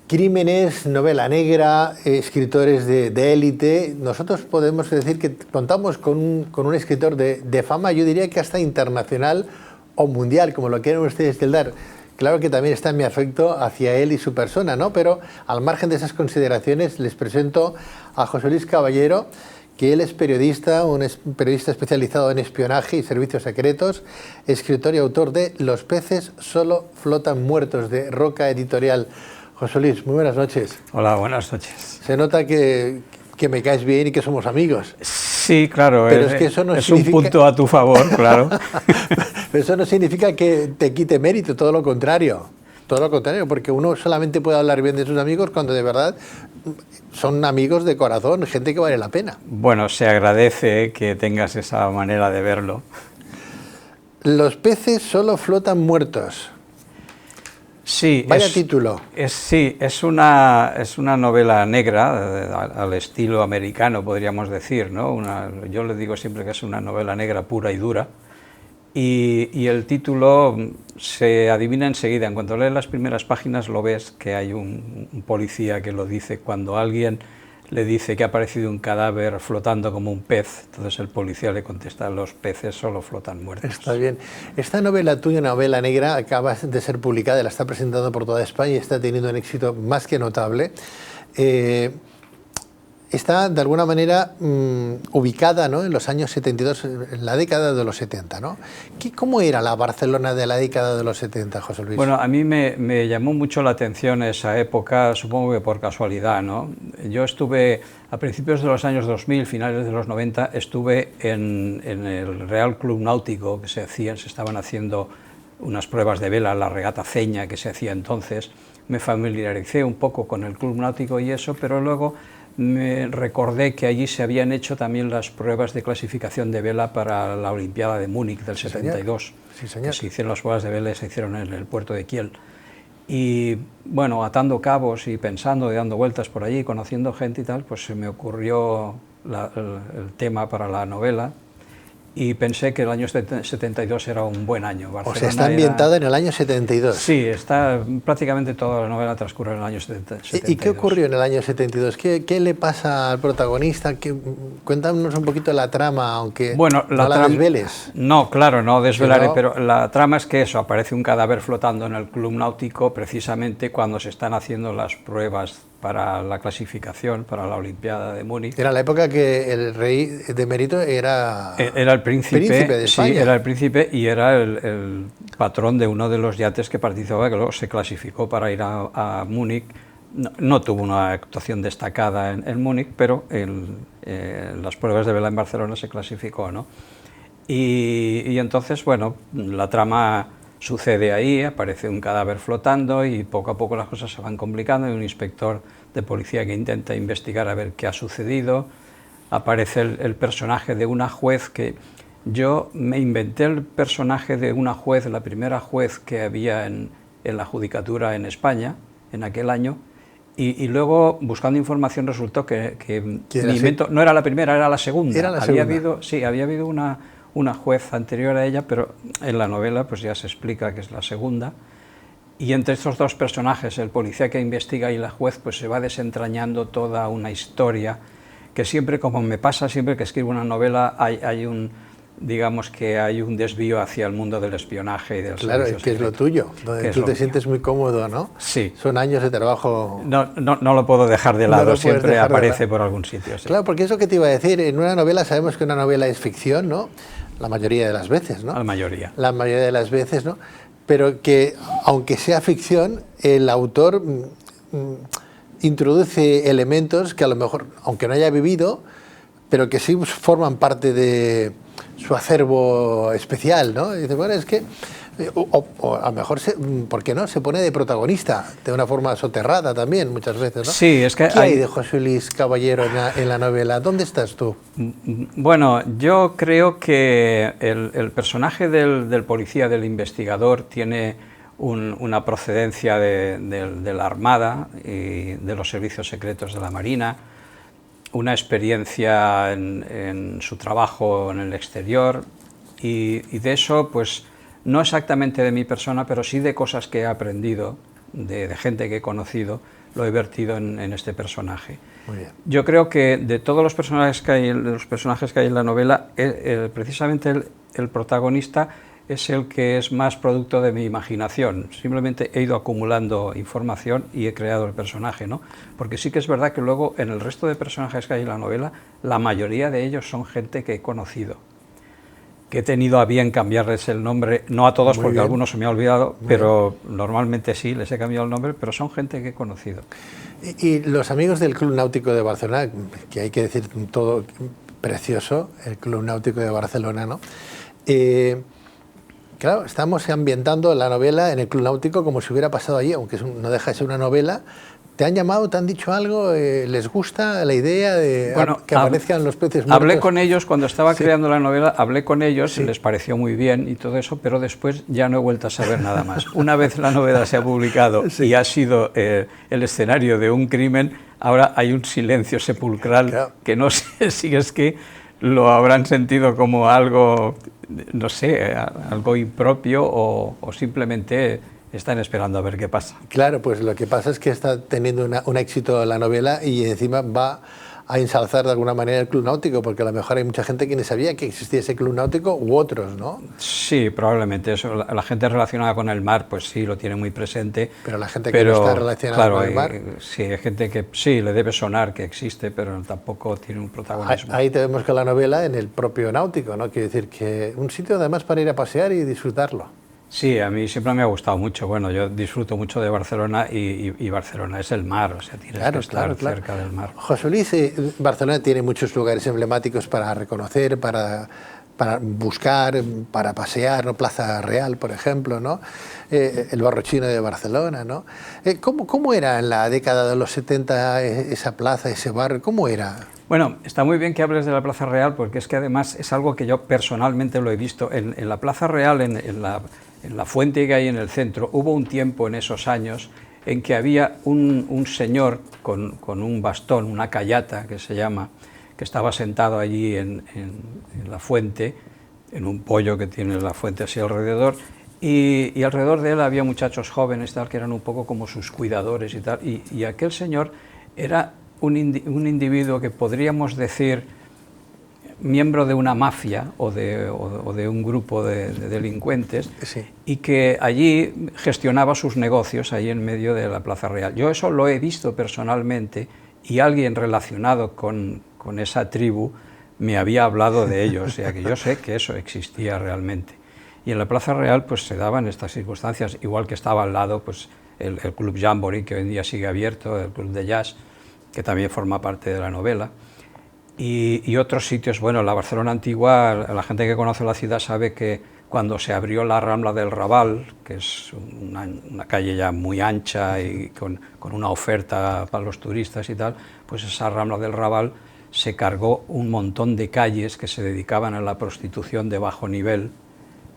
Crímenes, novela negra, escritores de élite. Nosotros podemos decir que contamos con un escritor de fama, yo diría que hasta internacional o mundial, como lo quieren ustedes tildar. Claro que también está mi afecto hacia él y su persona, ¿no? Pero al margen de esas consideraciones, les presento a José Luis Caballero, que él es periodista, periodista especializado en espionaje y servicios secretos, escritor y autor de Los peces solo flotan muertos, de Roca Editorial. José Luis, muy buenas noches. Hola, buenas noches. Se nota que me caes bien y que somos amigos. Sí, claro, pero es que eso no significa... un punto a tu favor, claro. Pero eso no significa que te quite mérito, todo lo contrario. Todo lo contrario, porque uno solamente puede hablar bien de sus amigos cuando de verdad son amigos de corazón, gente que vale la pena. Bueno, se agradece que tengas esa manera de verlo. Los peces solo flotan muertos. Sí, vaya título. Sí, es una novela negra, al estilo americano, podríamos decir, ¿no? Yo le digo siempre que es una novela negra pura y dura. Y el título se adivina enseguida. En cuanto lees las primeras páginas lo ves que hay un policía que lo dice cuando alguien le dice que ha aparecido un cadáver flotando como un pez. Entonces el policía le contesta: los peces solo flotan muertos. Está bien. Esta novela tuya, novela negra, acaba de ser publicada, la está presentando por toda España y está teniendo un éxito más que notable. Está de alguna manera ubicada, ¿no?, en los años 72, en la década de los 70, ¿no? ¿Cómo era la Barcelona de la década de los 70, José Luis? Bueno, a mí me llamó mucho la atención esa época, supongo que por casualidad, ¿no? Yo estuve, a principios de los años 2000, finales de los 90, estuve en el Real Club Náutico, que se estaban haciendo unas pruebas de vela, la regata Ceña que se hacía entonces. Me familiaricé un poco con el Club Náutico y eso, pero luego me recordé que allí se habían hecho también las pruebas de clasificación de vela para la Olimpiada de Múnich del 72. Sí, señor. Que se hicieron las pruebas de vela y se hicieron en el puerto de Kiel. Y bueno, atando cabos y pensando y dando vueltas por allí, conociendo gente y tal, pues se me ocurrió el tema para la novela. Y pensé que el año 72 era un buen año. Barcelona, o sea, está ambientada en el año 72. Sí, prácticamente toda la novela transcurre en el año 72. ¿Y qué ocurrió en el año 72? ¿Qué le pasa al protagonista? Cuéntanos un poquito la trama, aunque bueno, no la desveles. No, claro, no desvelaré, pero la trama es que aparece un cadáver flotando en el Club Náutico precisamente cuando se están haciendo las pruebas para la clasificación, para la Olimpiada de Múnich. Era la época que el rey de emérito era el príncipe de España. Sí, era el príncipe y era el patrón de uno de los yates que participaba, que luego se clasificó para ir a Múnich. No tuvo una actuación destacada en Múnich, pero en las pruebas de vela en Barcelona se clasificó, ¿no? Y entonces, bueno, la trama sucede ahí, aparece un cadáver flotando y poco a poco las cosas se van complicando. Hay un inspector de policía que intenta investigar a ver qué ha sucedido. Aparece el personaje de una juez que yo me inventé el personaje de una juez, la primera juez que había en la judicatura en España en aquel año, y luego buscando información resultó que mi invento no era la primera, era la segunda. Había habido una juez anterior a ella, pero en la novela pues ya se explica que es la segunda. Y entre estos dos personajes, el policía que investiga y la juez, pues se va desentrañando toda una historia que siempre, como me pasa siempre que escribo una novela, digamos que hay un desvío hacia el mundo del espionaje y del servicio secreto. Claro, es que es lo tuyo, donde tú te sientes muy cómodo, ¿no? Sí. Son años de trabajo. No lo puedo dejar de lado, siempre aparece por algún sitio. Sí. Claro, porque eso que te iba a decir, en una novela sabemos que una novela es ficción, ¿no? La mayoría de las veces, ¿no? La mayoría. La mayoría de las veces, ¿no? Pero que, aunque sea ficción, el autor introduce elementos que a lo mejor, aunque no haya vivido, pero que sí forman parte de su acervo especial, ¿no? Y dice, bueno, es que, o a lo mejor, ¿por qué no? Se pone de protagonista, de una forma soterrada también, muchas veces, ¿no? Sí, es que ¿Qué hay de José Luis Caballero en la novela? ¿Dónde estás tú? Bueno, yo creo que el personaje del policía, del investigador, tiene una procedencia de la Armada y de los servicios secretos de la Marina, una experiencia en su trabajo en el exterior y de eso, pues, no exactamente de mi persona, pero sí de cosas que he aprendido de gente que he conocido, lo he vertido en este personaje. Muy bien. Yo creo que de todos los personajes que hay, en la novela, precisamente el protagonista es el que es más producto de mi imaginación. Simplemente he ido acumulando información y he creado el personaje, ¿no? Porque sí que es verdad que luego en el resto de personajes que hay en la novela, la mayoría de ellos son gente que he conocido, que he tenido a bien cambiarles el nombre, no a todos porque algunos se me ha olvidado, pero normalmente sí, les he cambiado el nombre, pero son gente que he conocido. Y los amigos del Club Náutico de Barcelona, que hay que decir todo precioso, el Club Náutico de Barcelona, ¿no? Claro, estamos ambientando la novela en el Club Náutico como si hubiera pasado allí, aunque no deja de ser una novela. ¿Te han llamado, te han dicho algo? ¿Les gusta la idea de que aparezcan los peces muertos? Hablé con ellos cuando estaba creando la novela, hablé con ellos, les pareció muy bien y todo eso, pero después ya no he vuelto a saber nada más. Una vez la novela se ha publicado y ha sido el escenario de un crimen, ahora hay un silencio sepulcral que no sé si es que lo habrán sentido como algo, no sé, algo impropio o simplemente están esperando a ver qué pasa. Claro, pues lo que pasa es que está teniendo un éxito la novela y encima va a ensalzar de alguna manera el Club Náutico, porque a lo mejor hay mucha gente que ni sabía que existía ese Club Náutico u otros, ¿no? Sí, probablemente. Eso, la gente relacionada con el mar, pues sí, lo tiene muy presente. Pero la gente que no está relacionada con el mar... Sí, hay gente que sí, le debe sonar que existe, pero tampoco tiene un protagonismo. Ahí tenemos que la novela en el propio náutico, ¿no? Quiere decir que un sitio además para ir a pasear y disfrutarlo. Sí, a mí siempre me ha gustado mucho. Bueno, yo disfruto mucho de Barcelona y Barcelona es el mar, o sea, tienes que estar cerca del mar. José Luis, Barcelona tiene muchos lugares emblemáticos para reconocer, para buscar, para pasear, ¿no? Plaza Real, por ejemplo, ¿no? El Barrio Chino de Barcelona, ¿no? ¿Cómo era en la década de los 70 esa plaza, ese barrio? ¿Cómo era? Bueno, está muy bien que hables de la Plaza Real, porque es que además es algo que yo personalmente lo he visto. En la Plaza Real, en la fuente que hay en el centro, hubo un tiempo en esos años en que había un señor con un bastón, una callata que se llama, que estaba sentado allí en la fuente, en un poyo que tiene la fuente así alrededor, y alrededor de él había muchachos jóvenes tal, que eran un poco como sus cuidadores y tal, y aquel señor era un individuo que podríamos decir miembro de una mafia o de un grupo de delincuentes, y que allí gestionaba sus negocios ahí en medio de la Plaza Real. Yo eso lo he visto personalmente y alguien relacionado con esa tribu me había hablado de ello, o sea que yo sé que eso existía realmente. Y en la Plaza Real pues se daban estas circunstancias, igual que estaba al lado pues el Club Jamboree, que hoy en día sigue abierto, el Club de Jazz, que también forma parte de la novela, y otros sitios. Bueno, la Barcelona antigua, la gente que conoce la ciudad sabe que cuando se abrió la Rambla del Raval, que es una calle ya muy ancha y con una oferta para los turistas y tal, pues esa Rambla del Raval se cargó un montón de calles que se dedicaban a la prostitución de bajo nivel,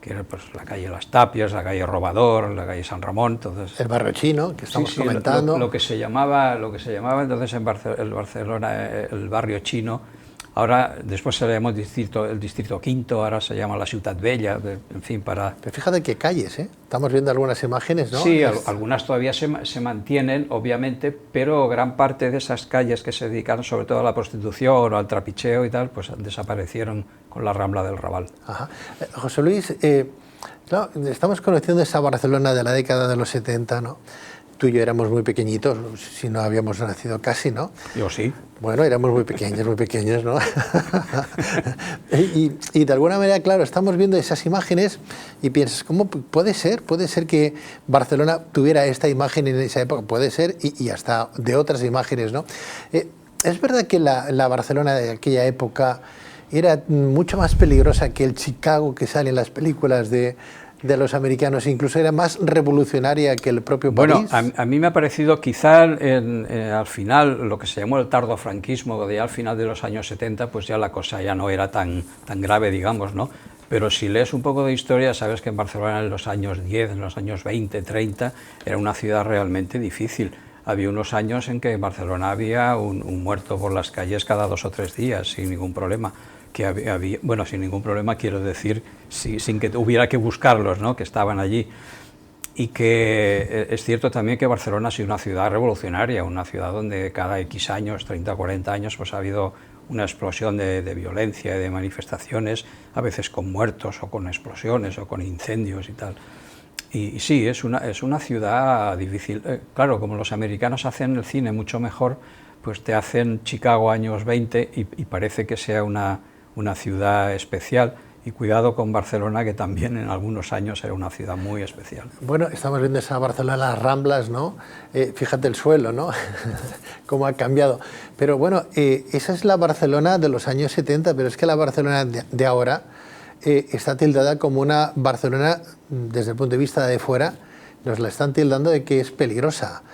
que era pues la calle Las Tapias, la calle Robador, la calle San Ramón. Entonces, el Barrio Chino, que estamos comentando. Lo que se llamaba entonces en Barcelona el Barrio Chino. Ahora, después se le llamó el distrito quinto, ahora se llama la Ciutat Vella, en fin, para... Pero fíjate qué calles, ¿eh? Estamos viendo algunas imágenes, ¿no? Sí, algunas todavía se mantienen, obviamente, pero gran parte de esas calles que se dedicaron sobre todo a la prostitución o al trapicheo y tal, pues desaparecieron con la Rambla del Raval. Ajá. José Luis, claro, estamos conociendo esa Barcelona de la década de los 70, ¿no? Tú y yo éramos muy pequeñitos, si no habíamos nacido casi, ¿no? Yo sí. Bueno, éramos muy pequeños, ¿no? y de alguna manera, claro, estamos viendo esas imágenes y piensas, ¿cómo puede ser? ¿Puede ser que Barcelona tuviera esta imagen en esa época? Puede ser, y hasta de otras imágenes, ¿no? Es verdad que la Barcelona de aquella época era mucho más peligrosa que el Chicago que sale en las películas de los americanos, incluso era más revolucionaria que el propio París. Bueno, a mí me ha parecido quizá al final, lo que se llamó el tardofranquismo, de al final de los años 70, pues ya la cosa ya no era tan grave, digamos, ¿no? Pero si lees un poco de historia, sabes que en Barcelona en los años 10, en los años 20, 30, era una ciudad realmente difícil. Había unos años en que en Barcelona había un muerto por las calles cada 2 o 3 días, sin ningún problema. Bueno, sin ningún problema quiero decir, sin que hubiera que buscarlos, ¿no? Que estaban allí. y que es cierto también que Barcelona ha sido una ciudad revolucionaria, una ciudad donde cada X años, 30 o 40 años, pues ha habido una explosión de violencia y de manifestaciones, a veces con muertos o con explosiones o con incendios y tal. Y sí, es una ciudad difícil. Claro, como los americanos hacen el cine mucho mejor, pues te hacen Chicago años 20 y parece que sea una ciudad especial. Y cuidado con Barcelona, que también en algunos años era una ciudad muy especial. Bueno, estamos viendo esa Barcelona, las Ramblas, ¿no? Fíjate el suelo, ¿no? Cómo ha cambiado. Pero bueno, esa es la Barcelona de los años 70, pero es que la Barcelona de ahora está tildada como una Barcelona, desde el punto de vista de fuera, nos la están tildando de que es peligrosa,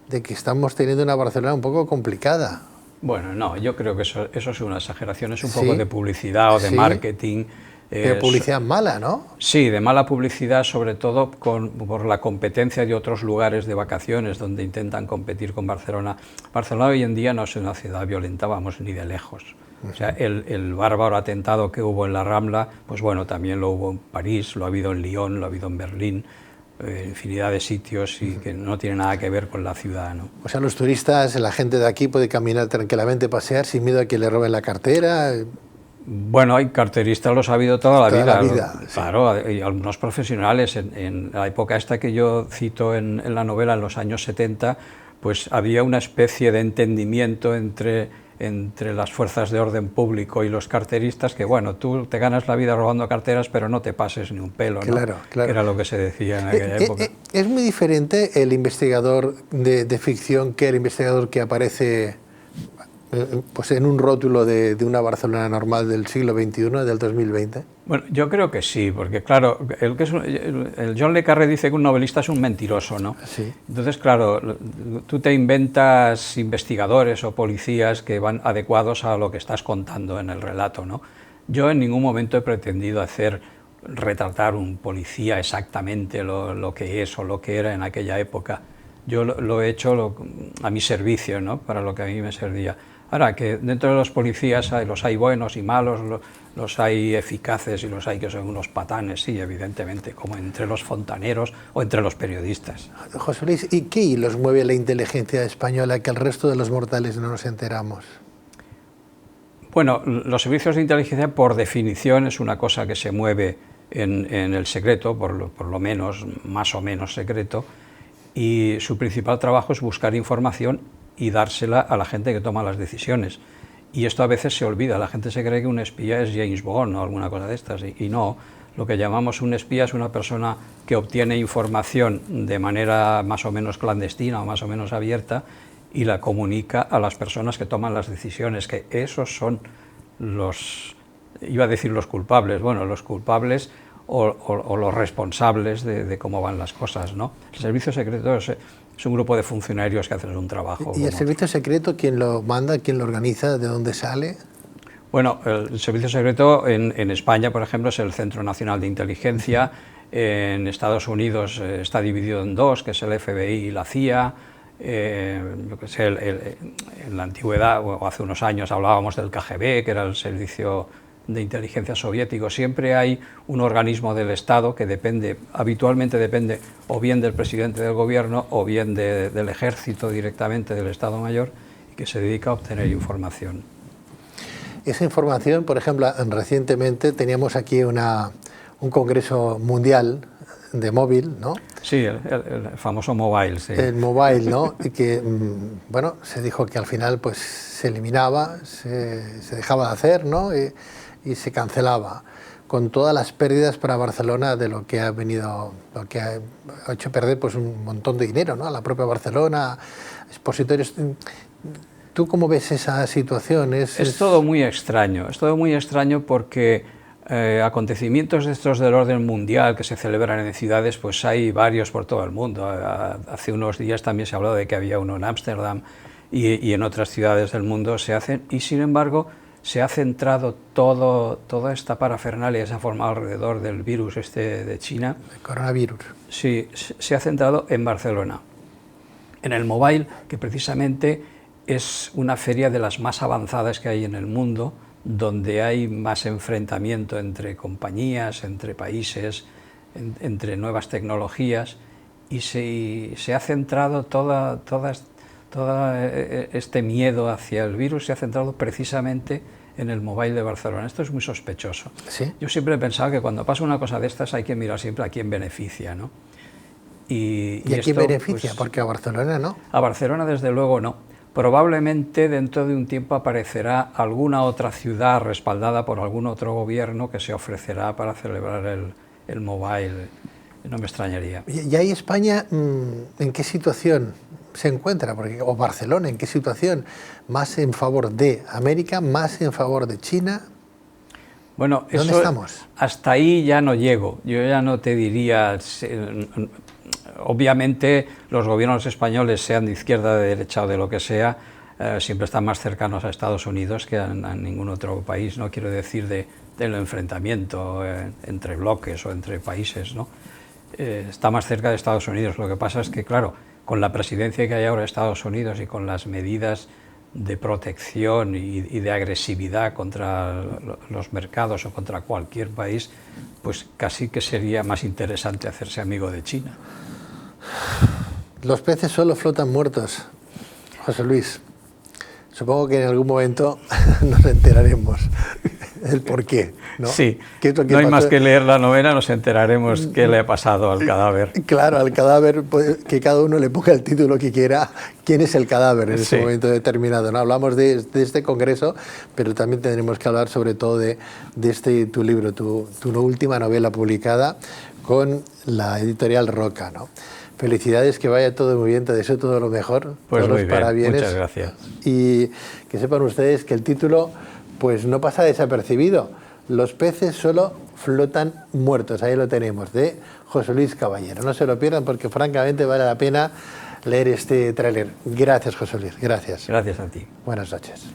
de que estamos teniendo una Barcelona un poco complicada. Bueno, no, yo creo que eso es una exageración, es un poco de publicidad o de marketing. Pero publicidad mala, ¿no? Sí, de mala publicidad, sobre todo por la competencia de otros lugares de vacaciones donde intentan competir con Barcelona. Barcelona hoy en día no es una ciudad violenta, vamos, ni de lejos. O sea, el bárbaro atentado que hubo en la Rambla, pues bueno, también lo hubo en París, lo ha habido en Lyon, lo ha habido en Berlín, infinidad de sitios y que no tiene nada que ver con la ciudad, ¿no? O sea, los turistas, la gente de aquí puede caminar tranquilamente, pasear sin miedo a que le roben la cartera. Bueno, hay carteristas, los ha habido toda la vida. Sí. Claro, y algunos profesionales. En la época esta que yo cito en la novela, en los años 70, pues había una especie de entendimiento entre las fuerzas de orden público y los carteristas, que bueno, tú te ganas la vida robando carteras, pero no te pases ni un pelo, ¿no? Claro. Que era lo que se decía en aquella época. Es muy diferente el investigador de ficción que el investigador que aparece pues en un rótulo de una Barcelona normal del siglo XXI, del 2020. Bueno, yo creo que sí, porque claro, el John le Carré dice que un novelista es un mentiroso, ¿no? Sí. Entonces, claro, tú te inventas investigadores o policías que van adecuados a lo que estás contando en el relato, ¿no? Yo en ningún momento he pretendido retratar un policía exactamente lo que es o lo que era en aquella época. Yo lo he hecho a mi servicio, ¿no? Para lo que a mí me servía. Ahora, que dentro de los policías los hay buenos y malos, los hay eficaces y los hay que son unos patanes, sí, evidentemente, como entre los fontaneros o entre los periodistas. José Luis, ¿y qué hilos mueve la inteligencia española que el resto de los mortales no nos enteramos? Bueno, los servicios de inteligencia, por definición, es una cosa que se mueve en el secreto, por lo menos, más o menos secreto, y su principal trabajo es buscar información y dársela a la gente que toma las decisiones. Y esto a veces se olvida, la gente se cree que un espía es James Bond o alguna cosa de estas, y no. Lo que llamamos un espía es una persona que obtiene información de manera más o menos clandestina o más o menos abierta y la comunica a las personas que toman las decisiones, que esos son iba a decir los culpables, bueno, los culpables o los responsables de cómo van las cosas, ¿no? El servicio secreto es un grupo de funcionarios que hacen un trabajo. ¿Y el servicio secreto quién lo manda, quién lo organiza, de dónde sale? Bueno, el servicio secreto en España, por ejemplo, es el Centro Nacional de Inteligencia. En Estados Unidos está dividido en dos, que es el FBI y la CIA. Yo que sé, en la antigüedad, o hace unos años, hablábamos del KGB, que era el servicio de inteligencia soviético. Siempre hay un organismo del Estado que habitualmente depende o bien del presidente del gobierno o bien del ejército directamente, del Estado Mayor, y que se dedica a obtener información. Esa información, por ejemplo, recientemente teníamos aquí un congreso mundial de móvil, ¿no? Sí, el famoso mobile, sí. El mobile, ¿no? Y que, bueno, se dijo que al final pues se eliminaba, se dejaba de hacer, ¿no? Y se cancelaba, con todas las pérdidas para Barcelona de lo que ha hecho perder pues un montón de dinero, ¿no? A la propia Barcelona, expositores. ¿Tú cómo ves esa situación? Es todo muy extraño, porque acontecimientos de estos del orden mundial que se celebran en ciudades, pues hay varios por todo el mundo. Hace unos días también se habló de que había uno en Ámsterdam y en otras ciudades del mundo se hacen, y sin embargo se ha centrado toda esta parafernalia que se ha formado alrededor del virus de China. El coronavirus. Sí, se ha centrado en Barcelona, en el Mobile, que precisamente es una feria de las más avanzadas que hay en el mundo, donde hay más enfrentamiento entre compañías, entre países, entre nuevas tecnologías, y se ha centrado todo este miedo hacia el virus, se ha centrado precisamente en el Mobile de Barcelona. Esto es muy sospechoso. ¿Sí? Yo siempre he pensado que cuando pasa una cosa de estas hay que mirar siempre a quién beneficia, ¿no? ¿Y a quién beneficia? Pues, porque a Barcelona no. A Barcelona desde luego no. Probablemente dentro de un tiempo aparecerá alguna otra ciudad respaldada por algún otro gobierno que se ofrecerá para celebrar el Mobile. No me extrañaría. ¿Y ahí España en qué situación se encuentra? Porque, o Barcelona, ¿en qué situación? ¿Más en favor de América? ¿Más en favor de China? Bueno, ¿dónde estamos? Hasta ahí ya no llego. Yo ya no te diría... Obviamente los gobiernos españoles, sean de izquierda, de derecha o de lo que sea, siempre están más cercanos a Estados Unidos que a ningún otro país, no quiero decir del enfrentamiento entre bloques o entre países, ¿no? Está más cerca de Estados Unidos. Lo que pasa es que, claro, con la presidencia que hay ahora de Estados Unidos y con las medidas de protección y de agresividad contra los mercados o contra cualquier país, pues casi que sería más interesante hacerse amigo de China. Los peces solo flotan muertos, José Luis. Supongo que en algún momento nos enteraremos el por qué, ¿no? Sí, ¿Qué es lo que no hay pasó? más que leer la novela, nos enteraremos qué le ha pasado al cadáver. Claro, al cadáver, que cada uno le ponga el título que quiera, quién es el cadáver en ese momento determinado, ¿no? Hablamos de este congreso, pero también tendremos que hablar sobre todo de tu libro, tu última novela publicada con la editorial Roca, ¿no? Felicidades, que vaya todo muy bien, te deseo todo lo mejor, pues todos los parabienes. Muchas gracias. Y que sepan ustedes que el título pues no pasa desapercibido. Los peces solo flotan muertos, ahí lo tenemos, de José Luis Caballero. No se lo pierdan porque francamente vale la pena leer este tráiler. Gracias, José Luis, gracias. Gracias a ti. Buenas noches.